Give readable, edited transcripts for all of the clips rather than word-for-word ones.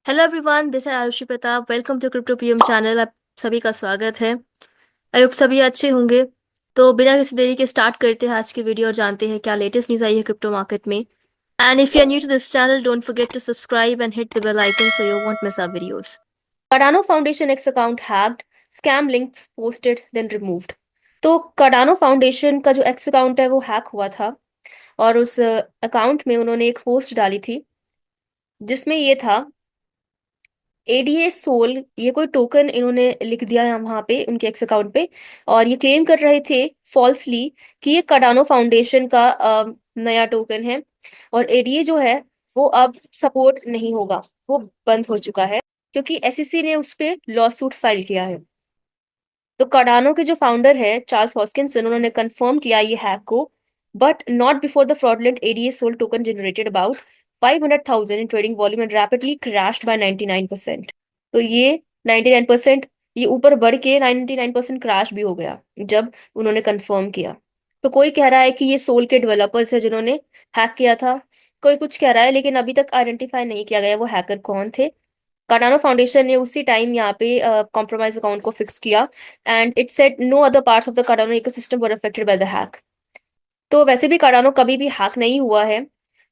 Hello everyone, this है Arushi Pratap. Welcome to crypto PM channel. आप सभी का स्वागत है। आई होप सभी अच्छे होंगे। तो बिना किसी देरी के स्टार्ट करते हैं आज की वीडियो और जानते हैं क्या लेटेस्ट न्यूज़ आई है क्रिप्टो मार्केट में। And if you are new to this channel, don't forget to subscribe and hit the bell icon so you won't miss our videos. Cardano foundation X account hacked, scam links posted then removed. तो Cardano foundation का जो x account है वो hack हुआ था और उस account में उन्होंने एक पोस्ट डाली थी जिसमें ये था एडीए सोल। ये कोई टोकन इन्होंने लिख दिया है वहां पे उनके एक्स अकाउंट पे। और ये क्लेम कर रहे थे फॉल्सली कि ये कार्डानो फाउंडेशन का नया टोकन है और एडीए जो है वो अब सपोर्ट नहीं होगा, वो बंद हो चुका है क्योंकि एसईसी ने उस पे लॉ सूट फाइल किया है। तो कार्डानो के जो फाउंडर है चार्ल्स हॉस्किंसन, उन्होंने कंफर्म किया ये हैक को, but not before the fraudulent ADA SOL token generated about 500,000 in trading volume and rapidly crashed by 99%। तो ये 99%, ये ऊपर बढ़ के 99% क्रैश भी हो गया जब उन्होंने कंफर्म किया। तो कोई कह रहा है कि ये सोल के डेवलपर्स है जिन्होंने हैक किया था, कोई कुछ कह रहा है, लेकिन अभी तक आइडेंटिफाई नहीं किया गया वो हैकर कौन थे। कार्डानो फाउंडेशन ने उसी टाइम यहाँ पे कॉम्प्रोमाइज अकाउंट को फिक्स किया and it said no other parts of the Cardano ecosystem were affected by the hack. तो वैसे भी कार्डानो कभी भी हैक नहीं हुआ है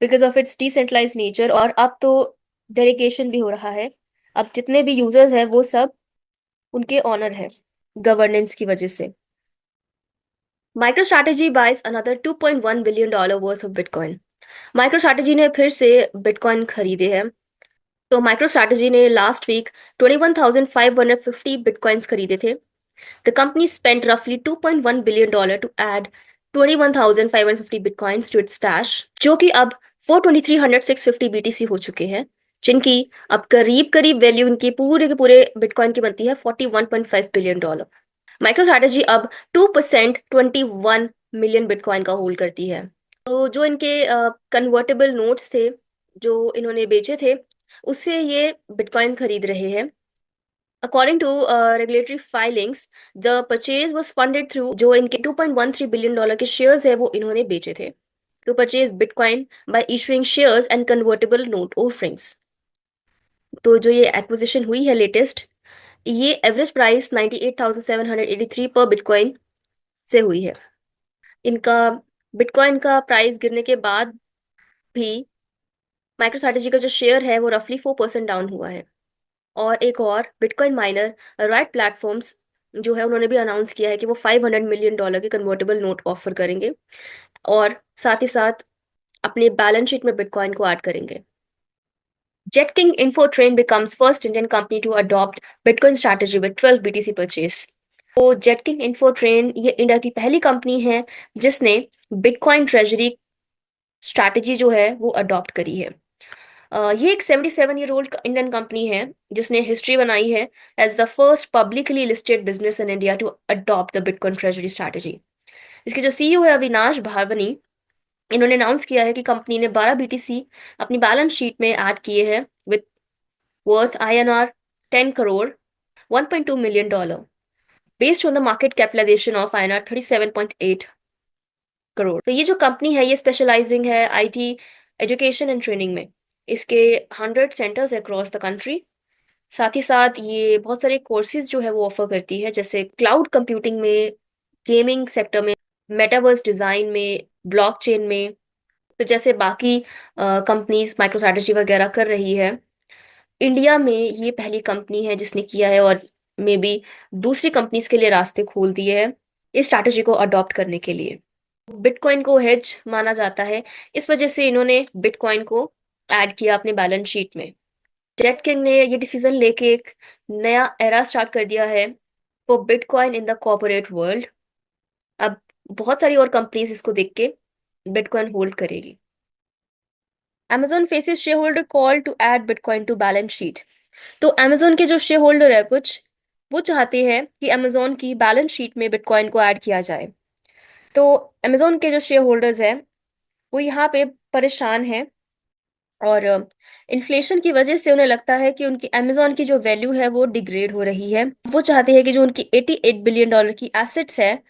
because of its decentralise nature, और अब तो डेलीगेशन भी हो रहा है। अब जितने भी यूजर्स हैं वो सब उनके ऑनर है गवर्नेंस की वजह से। Micro strategy buys another $2.1 billion worth of bitcoin. Micro strategy ने फिर से बिटकॉइन खरीदे हैं। तो माइक्रो स्ट्रैटेजी ने लास्ट वीक 21,550 बिटकॉइंस खरीदे थे। द कंपनी स्पेंट रफली $2.1 billion to add 21,550 bitcoins to its stash, जो कि अब 423,650 बीटीसी हो चुके हैं, जिनकी अब करीब करीब वैल्यू इनके पूरे के पूरे बिटकॉइन की बनती है $41.5 बिलियन। माइक्रो स्ट्रैटेजी अब 2% 21 मिलियन बिटकॉइन का होल्ड करती है। तो जो इनके कन्वर्टेबल नोट्स थे जो इन्होंने बेचे थे, उससे ये बिटकॉइन खरीद रहे हैं। According to regulatory filings, the purchase was funded through जो इनके $2.13 बिलियन के शेयर्स है वो इन्होंने बेचे थे to purchase bitcoin by issuing shares and convertible note offerings. तो जो ये एक्विजिशन हुई है लेटेस्ट, ये एवरेज प्राइस 98,783 पर बिटकॉइन से हुई है। इनका बिटकॉइन का प्राइस गिरने के बाद भी माइक्रो स्ट्रैटेजी का जो शेयर है वो रफली 4% डाउन हुआ है। और एक और बिटकॉइन माइनर राइट प्लेटफॉर्म्स जो है, उन्होंने भी अनाउंस किया है कि वो $500 मिलियन के कन्वर्टेबल नोट ऑफर करेंगे और साथ ही साथ अपने बैलेंस शीट में बिटकॉइन को ऐड करेंगे। JetKing Infotrain becomes first Indian company to adopt Bitcoin strategy with 12 BTC purchase। तो JetKing Infotrain ये इंडिया की पहली कंपनी है जिसने बिटकॉइन ट्रेजरी स्ट्रैटेजी जो है वो अडॉप्ट करी है। ये एक 77-year-old इंडियन कंपनी है जिसने हिस्ट्री बनाई है as the first publicly listed business in India to adopt the bitcoin treasury strategy. इसके जो सीईओ है अविनाश भारवनी, इन्होंने अनाउंस किया है कि कंपनी ने 12 बीटीसी अपनी बैलेंस शीट में ऐड किए हैं with worth INR 10 crore $1.2 million, based on the market capitalization of INR 37.8 crore. तो ये जो कंपनी है ये स्पेशलाइजिंग है आईटी एजुकेशन एंड ट्रेनिंग में। इसके 100 सेंटर्स अक्रॉस द कंट्री। साथ ही साथ ये बहुत सारे कोर्सेज जो है वो ऑफर करती है, जैसे क्लाउड कंप्यूटिंग में, गेमिंग सेक्टर में, मेटावर्स डिजाइन में, ब्लॉकचेन में। तो जैसे बाकी कंपनीज माइक्रो स्ट्रैटेजी वगैरह कर रही है, इंडिया में ये पहली कंपनी है जिसने किया है और मे बी दूसरी कंपनीज के लिए रास्ते खोल दिए हैं इस स्ट्रैटेजी को अडॉप्ट करने के लिए। बिटकॉइन को हेज माना जाता है, इस वजह से इन्होंने बिटकॉइन को ऐड किया अपने बैलेंस शीट में। जेट किंग ने ये डिसीजन लेके एक नया एरा स्टार्ट कर दिया है for bitcoin in the corporate world. अब बहुत सारी और कंपनीज इसको देख के बिटकॉइन होल्ड करेगी। Amazon faces shareholder call to add Bitcoin to balance sheet। तो Amazon के जो शेयर होल्डर है कुछ, वो चाहते हैं कि Amazon की बैलेंस शीट में बिटकॉइन को ऐड किया जाए। तो Amazon के जो शेयर होल्डर्स हैं वो यहाँ पे परेशान हैं और इन्फ्लेशन की वजह से उन्हें लगता है कि उनकी Amazon की जो वैल्यू है वो डिग्रेड हो रही है। वो चाहते हैं कि जो उनकी $88 बिलियन की एसेट्स है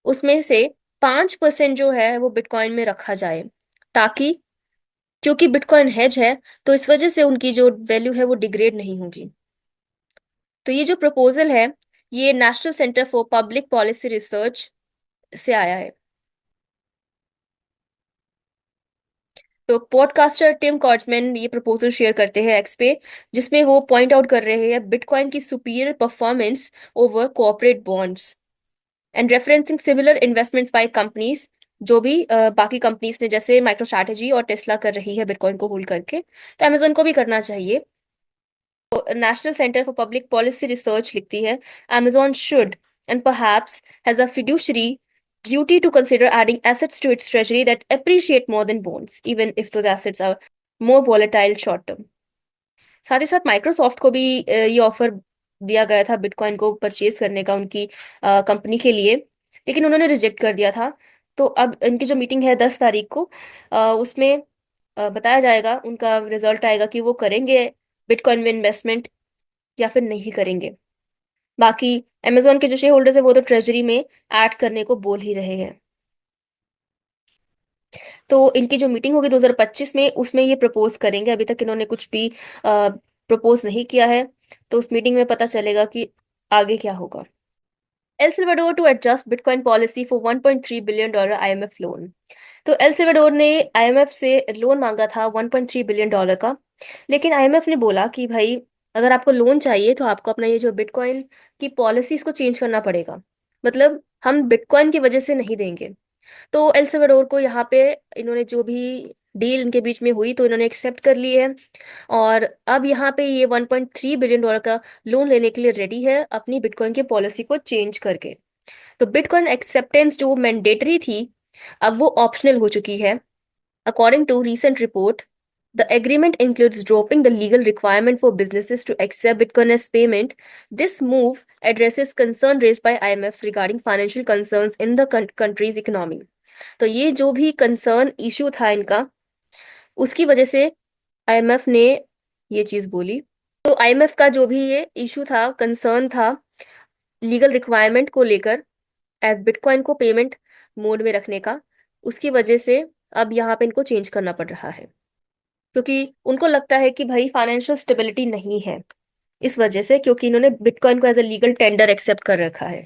उसमें से 5% जो है वो बिटकॉइन में रखा जाए, ताकि क्योंकि बिटकॉइन हेज है, तो इस वजह से उनकी जो वैल्यू है वो डिग्रेड नहीं होगी। तो ये जो प्रपोजल है, ये national centre for public policy research से आया है। तो पॉडकास्टर टिम कॉर्ट्समैन ये प्रपोजल शेयर करते हैं एक्स पे, जिसमें वो पॉइंट आउट कर रहे हैं बिटकॉइन की superior performance over corporate bonds and referencing similar investments by companies, जो भी बाकी कंपनीज ने, जैसे माइक्रो स्ट्रैटेजी और टेस्ला कर रही है बिटकॉइन को होल्ड करके, तो अमेजोन को भी करना चाहिए। National centre for public policy research लिखती है, Amazon should and perhaps has a fiduciary duty to consider adding assets to its treasury that appreciate more than bonds, even if those assets are more volatile short term. साथ ही साथ Microsoft को भी ये offer दिया गया था bitcoin को purchase करने का उनकी कंपनी के लिए, लेकिन उन्होंने रिजेक्ट कर दिया था। तो अब इनकी जो मीटिंग है 10 तारीख को, उसमें बताया जाएगा, उनका रिजल्ट आएगा कि वो करेंगे बिटकॉइन में इन्वेस्टमेंट या फिर नहीं करेंगे। बाकी अमेजोन के जो शेयर होल्डर्स है वो तो ट्रेजरी में ऐड करने को बोल ही रहे हैं। तो इनकी जो मीटिंग होगी 2025 में, उसमें ये प्रपोज करेंगे। अभी तक इन्होंने कुछ भी प्रपोज नहीं किया है, तो उस मीटिंग में पता चलेगा कि आगे क्या होगा। El Salvador to adjust bitcoin policy for $1.3 billion IMF loan. तो एल सल्वाडोर ने आईएमएफ से लोन मांगा था $1.3 बिलियन का, लेकिन आईएमएफ ने बोला कि भाई, अगर आपको लोन चाहिए तो आपको अपना ये जो बिटकॉइन की पॉलिसी इसको चेंज करना पड़ेगा। मतलब हम बिटकॉइन की वजह से नहीं देंगे। तो एल सल्वाडोर को यहाँ पे इन्होंने जो भी डील इनके बीच में हुई, तो इन्होंने एक्सेप्ट कर ली है, और अब यहाँ पे ये $1.3 बिलियन का लोन लेने के लिए रेडी है अपनी बिटकॉइन की पॉलिसी को चेंज करके। तो बिटकॉइन एक्सेप्टेंस जो मैंडेटरी थी, अब वो ऑप्शनल हो चुकी है। According to recent report, the agreement includes dropping the legal requirement for businesses to accept Bitcoin as payment. This move addresses concern raised by IMF regarding financial concerns in the country's economy. तो ये जो भी concern issue था इनका, उसकी वजह से IMF ने ये चीज बोली। तो आईएमएफ का जो भी ये इशू था, कंसर्न था लीगल रिक्वायरमेंट को लेकर एज बिटकॉइन को पेमेंट मोड में रखने का, उसकी वजह से अब यहाँ पे इनको चेंज करना पड़ रहा है, क्योंकि उनको लगता है कि भाई फाइनेंशियल स्टेबिलिटी नहीं है इस वजह से, क्योंकि इन्होंने बिटकॉइन को as a legal tender accept कर रखा है।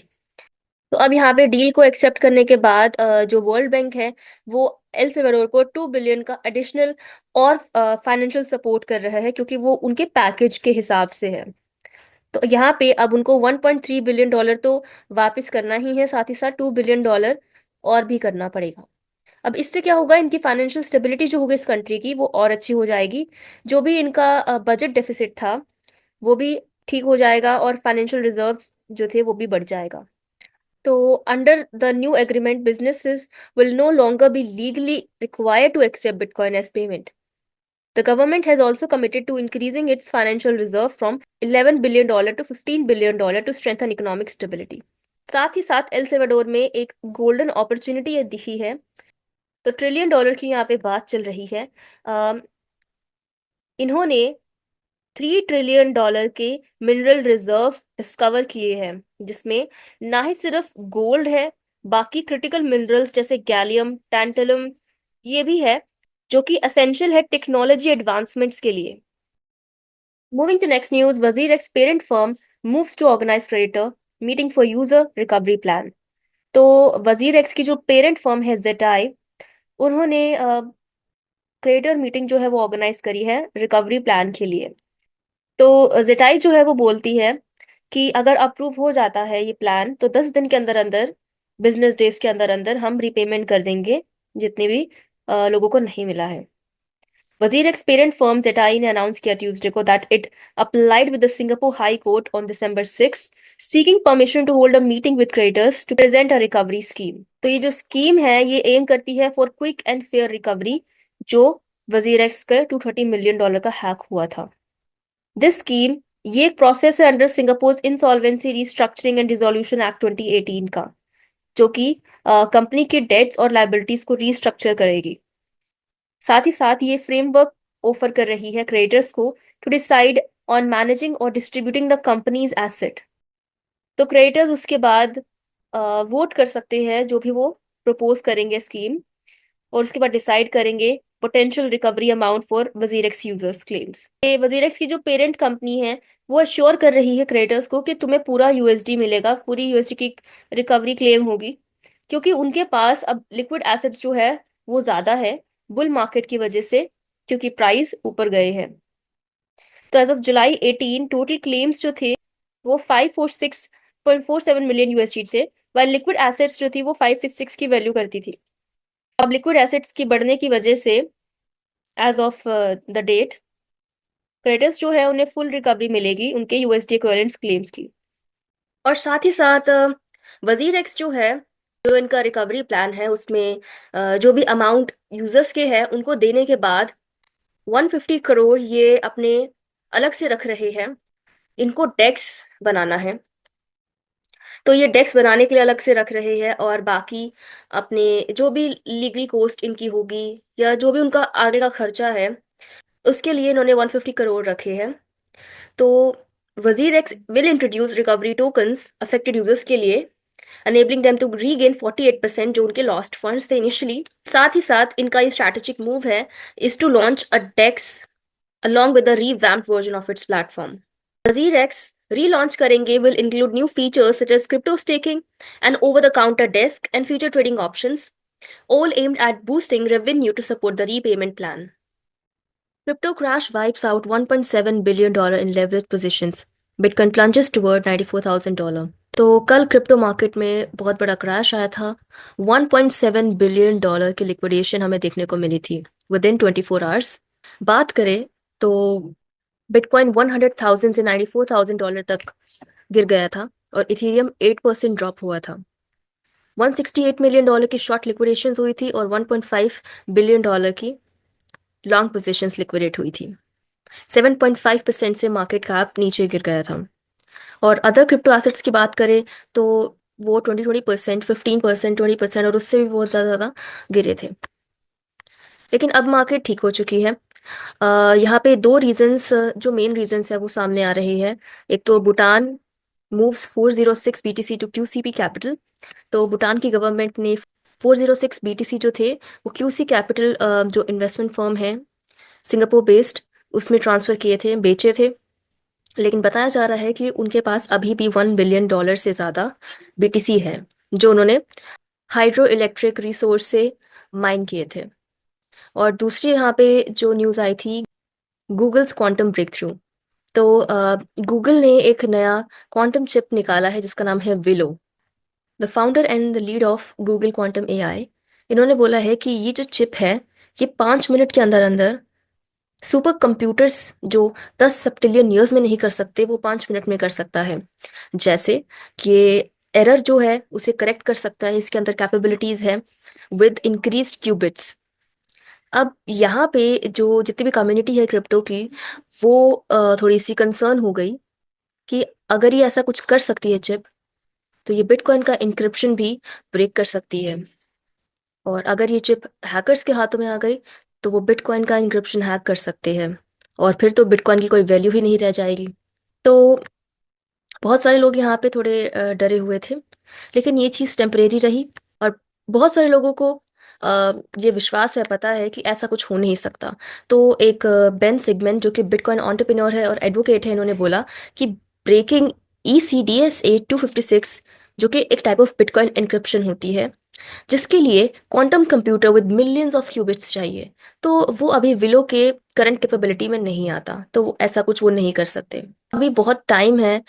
तो अब यहाँ पे डील को एक्सेप्ट करने के बाद जो वर्ल्ड बैंक है वो एल सल्वाडोर को 2 बिलियन का एडिशनल और फाइनेंशियल सपोर्ट कर रहा है, क्योंकि वो उनके पैकेज के हिसाब से है। तो यहाँ पे अब उनको $1.3 बिलियन तो वापस करना ही है, साथ ही साथ $2 बिलियन और भी करना पड़ेगा। अब इससे क्या होगा, इनकी फाइनेंशियल स्टेबिलिटी जो होगी इस कंट्री की, वो और अच्छी हो जाएगी। जो भी इनका बजट डेफिसिट था वो भी ठीक हो जाएगा, और फाइनेंशियल रिजर्व्स जो थे वो भी बढ़ जाएगा। तो under the new agreement, businesses will no longer be legally required to accept Bitcoin as payment. The government has also committed to increasing its financial reserve from $11 billion to $15 billion to strengthen economic stability. साथ ही साथ El Salvador में एक golden opportunity दिखी है। तो $1 trillion की यहाँ पे बात चल रही है। अम, इन्होंने $3 ट्रिलियन के मिनरल रिजर्व डिस्कवर किए हैं, जिसमें ना ही सिर्फ गोल्ड है, बाकी क्रिटिकल मिनरल्स जैसे गैलियम, टैंटलम, ये भी है, जो कि असेंशियल है टेक्नोलॉजी एडवांसमेंट्स के लिए। Moving to next news, WazirX parent firm moves to organise creditor meeting for user recovery plan. तो वजीर एक्स की जो पेरेंट फर्म है जेटाई, उन्होंने क्रेडिटर मीटिंग जो है वो ऑर्गेनाइज करी है रिकवरी प्लान के लिए। तो जेटाई जो है वो बोलती है कि अगर अप्रूव हो जाता है ये प्लान, तो 10 दिन के अंदर अंदर, बिजनेस डेज के अंदर अंदर हम रिपेमेंट कर देंगे जितने भी लोगों को नहीं मिला है। वजीर एक्स पेरेंट फर्म जेटाई ने अनाउंस किया ट्यूसडे को that it applied with the Singapore High Court on December 6 seeking permission to hold a meeting with creditors to present a recovery scheme. तो ये जो स्कीम है ये एम करती है for quick and fair recovery, जो वजीर एक्स का $230 मिलियन का हैक हुआ था। दिस स्कीम, ये एक प्रोसेस है under Singapore insolvency restructuring and dissolution act 2018 का, जो कि कंपनी की डेट्स और लाइबिलिटीज को रीस्ट्रक्चर करेगी। साथ ही साथ ये फ्रेमवर्क ऑफर कर रही है क्रेडिटर्स को टू डिसाइड ऑन मैनेजिंग और डिस्ट्रीब्यूटिंग द कंपनीज एसेट। तो क्रेडिटर्स उसके बाद वोट कर सकते हैं जो भी वो प्रपोज करेंगे स्कीम, और उसके बाद डिसाइड करेंगे potential recovery amount for WazirX users claims. ये वजीरेक्स की जो पेरेंट कंपनी है वो अश्योर कर रही है क्रेडिटर्स को कि तुम्हें पूरा यूएसडी मिलेगा, पूरी यूएसडी की रिकवरी क्लेम होगी, क्योंकि उनके पास अब लिक्विड एसेट्स जो है वो ज्यादा है बुल मार्केट की वजह से, क्योंकि प्राइस ऊपर गए हैं। तो as of July 18 total claims जो थे वो 546.47 मिलियन यूएसडी थे, वाइल लिक्विड एसेट्स जो थी वो 566 की वैल्यू करती थी। अब लिक्विड एसेट्स की बढ़ने की वजह से as of the date creditors जो है उन्हें फुल रिकवरी मिलेगी उनके यूएसडी इक्विवेलेंट क्लेम्स की। और साथ ही साथ वजीर एक्स जो है, जो इनका रिकवरी प्लान है उसमें जो भी अमाउंट यूजर्स के हैं उनको देने के बाद 150 करोड़ ये अपने अलग से रख रहे हैं, इनको डेक्स बनाना है। तो ये डेस्क बनाने के लिए अलग से रख रहे हैं, और बाकी अपने जो भी लीगल कॉस्ट इनकी होगी या जो भी उनका आगे का खर्चा है उसके लिए इन्होंने 150 करोड़ रखे हैं। तो वजीर x will introduce recovery tokens affected users के लिए, अनेबलिंग देम टू रीगेन 48% जो उनके लॉस्ट फंड्स थे इनिशियली। साथ ही साथ इनका ये स्ट्रैटेजिक मूव है is to launch a DEX along with the revamped version of its platform. Wazir X relaunch करेंगे will include new features such as crypto staking and over-the-counter desk and future trading options, all aimed at boosting revenue to support the repayment plan. Crypto crash wipes out $1.7 billion in leveraged positions. Bitcoin plunges toward $94,000. तो कल crypto market में बहुत बड़ा crash आया था। 1.7 billion dollar की liquidation हमें देखने को मिली थी विद इन 24 आवर्स। बात करें तो बिटकॉइन 100,000 से $94,000 तक गिर गया था और इथेरियम 8% ड्रॉप हुआ था। 168 मिलियन डॉलर की शॉर्ट लिक्विडेशन हुई थी और 1.5 बिलियन डॉलर की लॉन्ग पोजीशंस लिक्विडेट हुई थी। 7.5% से मार्केट कैप नीचे गिर गया था। और अदर क्रिप्टो एसेट्स की बात करें तो वो 20% 15% 20% और उससे भी बहुत ज़्यादा गिरे थे, लेकिन अब मार्केट ठीक हो चुकी है। यहाँ पे दो रीजंस, जो मेन रीजंस है वो सामने आ रही है। एक तो Bhutan moves 406 BTC to QCP capital. तो भूटान की गवर्नमेंट ने 406 बीटीसी जो थे वो क्यूसी कैपिटल जो इन्वेस्टमेंट फर्म है सिंगापुर बेस्ड उसमें ट्रांसफ़र किए थे, बेचे थे। लेकिन बताया जा रहा है कि उनके पास अभी भी $1 बिलियन से ज़्यादा बीटीसी है जो उन्होंने हाइड्रो इलेक्ट्रिक रिसोर्स से माइन किए थे। और दूसरी यहाँ पे जो न्यूज़ आई थी गूगल्स क्वांटम ब्रेक थ्रू। तो गूगल ने एक नया क्वांटम चिप निकाला है जिसका नाम है willow. The founder and the lead of Google quantum AI, इन्होंने बोला है कि ये जो चिप है ये 5 मिनट के अंदर अंदर सुपर कंप्यूटर्स जो 10 सेप्टिलियन ईयर्स में नहीं कर सकते वो 5 मिनट में कर सकता है। जैसे कि एरर जो है उसे करेक्ट कर सकता है, इसके अंदर कैपेबिलिटीज है विद इंक्रीज्ड क्यूबिट्स। अब यहाँ पे जो जितनी भी कम्युनिटी है क्रिप्टो की वो थोड़ी सी कंसर्न हो गई कि अगर ये ऐसा कुछ कर सकती है चिप, तो ये बिटकॉइन का इंक्रिप्शन भी ब्रेक कर सकती है। और अगर ये चिप हैकर्स के हाथों में आ गई तो वो बिटकॉइन का इंक्रिप्शन हैक कर सकते हैं और फिर तो बिटकॉइन की कोई वैल्यू ही नहीं रह जाएगी। तो बहुत सारे लोग यहाँ पे थोड़े डरे हुए थे, लेकिन ये चीज़ टेम्परेरी रही। और बहुत सारे लोगों को ये विश्वास है, पता है कि ऐसा कुछ हो नहीं सकता। तो एक बेन सिगमेंट जो कि बिटकॉइन एंटरप्रेन्योर है और एडवोकेट है, इन्होंने बोला कि ब्रेकिंग ECDSA 256 जो कि एक टाइप ऑफ बिटकॉइन एन्क्रिप्शन होती है जिसके लिए quantum computer with millions of qubits चाहिए, तो वो अभी विलो के करंट कैपेबिलिटी में नहीं आता, तो ऐसा कुछ वो नहीं कर सकते। अभी बहुत टाइम है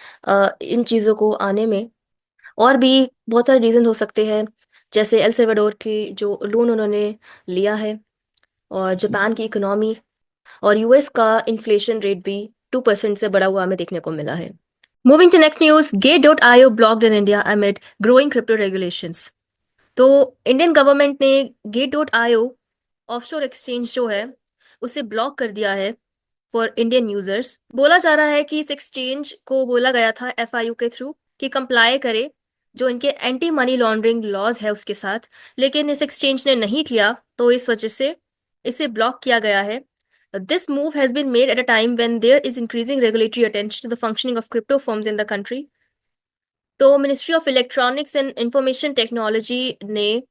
इन चीज़ों को आने में। और भी बहुत सारे रीज़न हो सकते हैं, जैसे एल सल्वाडोर की जो लोन उन्होंने लिया है, और जापान की इकोनॉमी, और यूएस का इन्फ्लेशन रेट भी 2% से बढ़ा हुआ हमें देखने को मिला है। Moving to next news, Gate.io blocked in India amid growing crypto regulations। तो इंडियन गवर्नमेंट ने Gate.io ऑफशोर एक्सचेंज जो है उसे ब्लॉक कर दिया है फॉर इंडियन यूजर्स। बोला जा रहा है कि इस एक्सचेंज को बोला गया था FIU के थ्रू कि कंप्लाई करे जो इनके एंटी मनी लॉन्ड्रिंग लॉज है उसके साथ, लेकिन इस एक्सचेंज ने नहीं किया, तो इस वजह से इसे ब्लॉक किया गया है। This move has been made at a time when there is increasing regulatory attention to the functioning of crypto firms in the country. तो ministry of electronics and information technology ने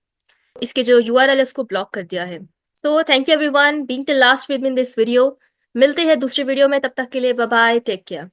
इसके जो URL है उसको block कर दिया है। So thank you everyone being till last with in this video. मिलते हैं दूसरे वीडियो में, तब तक के लिए बाय बाय, टेक केयर।